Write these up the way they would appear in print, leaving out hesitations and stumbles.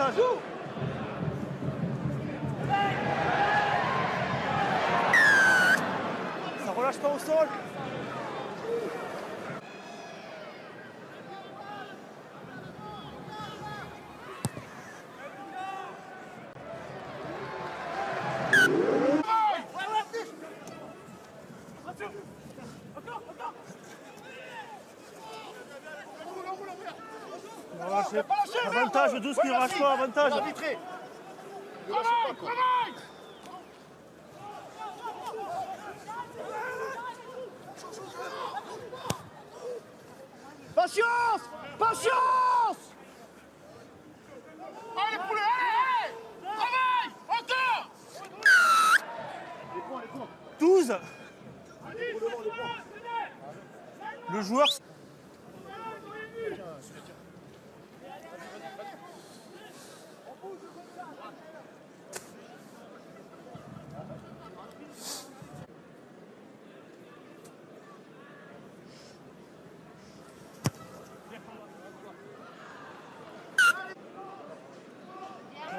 avantage. Ça relâche pas au sol. Avantage, 12 qui ne relâche pas, avantage. Patience! Patience! Allez, poulet, allez! Travaille! Encore! 12. Le joueur...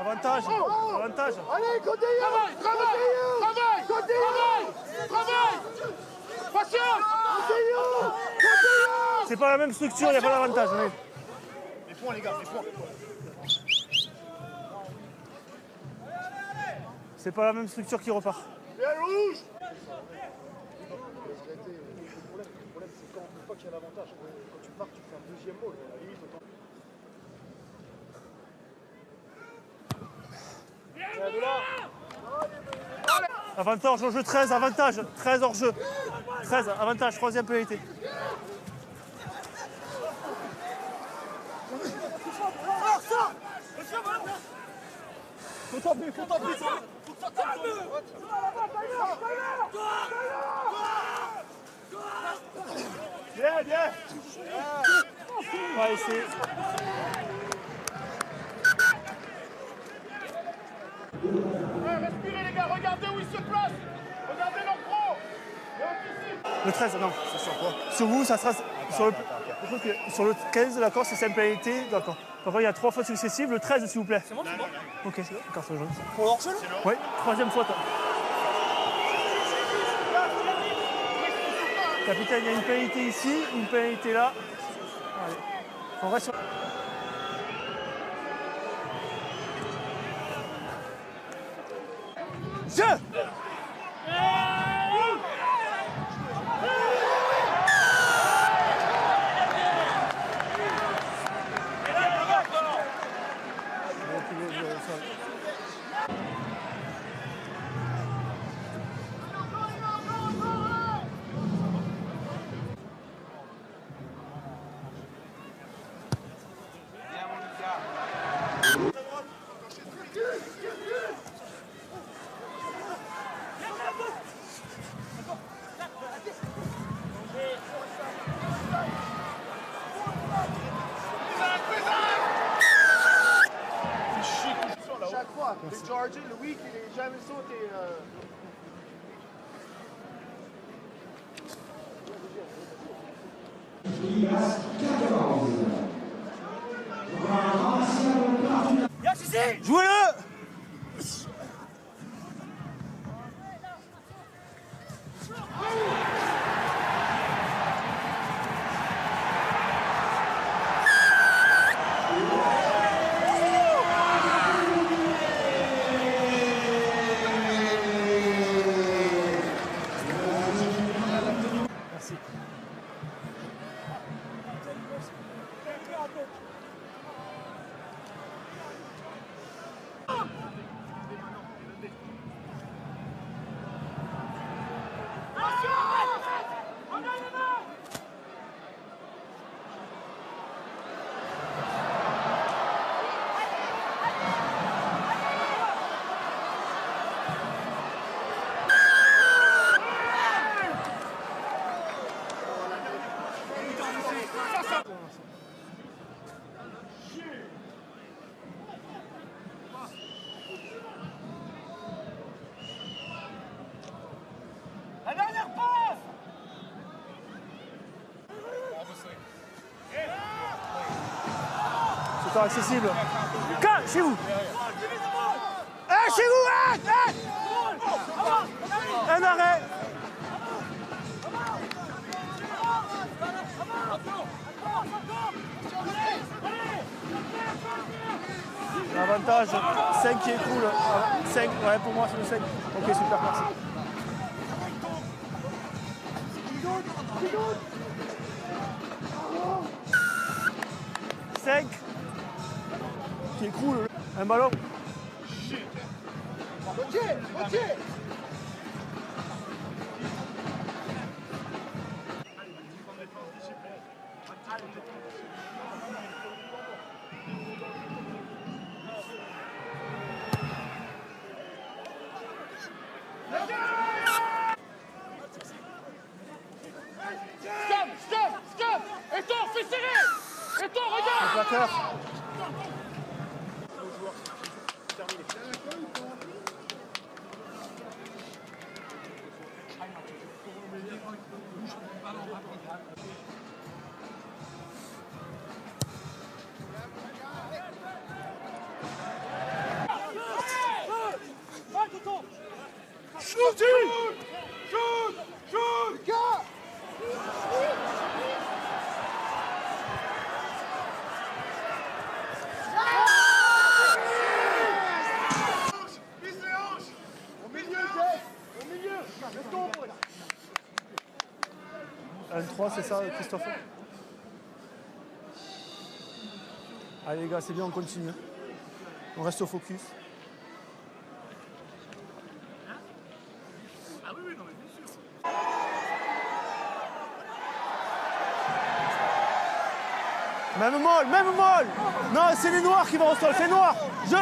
Avantage, avantage. Allez, continue! Travaille! Patience! C'est pas la même structure, il n'y a pas d'avantage. Les points, les gars, les points. C'est pas la même structure qui repart. Bien rouge! Le problème, c'est quand une fois qu'il y a l'avantage, quand tu marques, tu fais un deuxième mot. À la limite, autant. Avantage hors jeu 13, avantage. 13 hors jeu. 13, avantage, troisième pénalité. Faut taper, faut taper! Bien, bien. Ouais, c'est... Respirez les gars, regardez où ils se placent! Regardez leur pro! Et anticipe! Le 13, non. C'est sur quoi? Sur vous, ça sera... Sur le... Je trouve que sur le 15, d'accord, c'est 5 pénalités, d'accord. Par contre, il y a 3 fautes successives. Le 13, s'il vous plaît. C'est bon, c'est bon. Ok, carton jaune. Pour hors-jeu? Oui, troisième faute. Capitaine, il y a une pénalité ici, une pénalité là. Allez, on reste sur... Jeu! Chaque fois, le Georgie, Louis, qui n'est jamais sauté. Jouez-le! Merci. La dernière passe! C'est pas accessible. 4! chez vous. Chez vous. Un arrêt. L'avantage, 5 qui écoule. 5, ouais, pour moi c'est le 5. Ok, super, merci. Cinq qui écoule. Un ballon. Ok. Stop. Et toi, fais serrer. Et toi, regarde. Le plaqueur. Un 3, c'est ça, Christophe? Allez les gars, c'est bien, on continue. On reste au focus. Même molle. Non, c'est les noirs qui vont au sol, c'est noir. Jeu.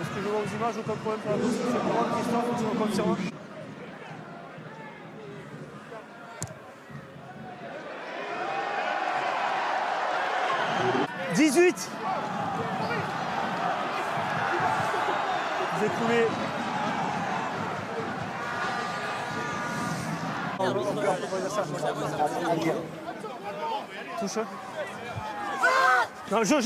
Est-ce que je vois aux images, aucun problème pour la position? C'est pour moi, Christophe, tu me confirmes? « 18 » Vous écoulez. Touche. Non, jeu.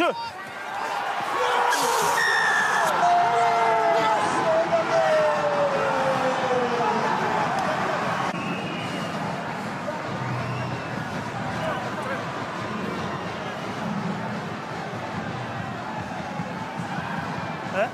Hein?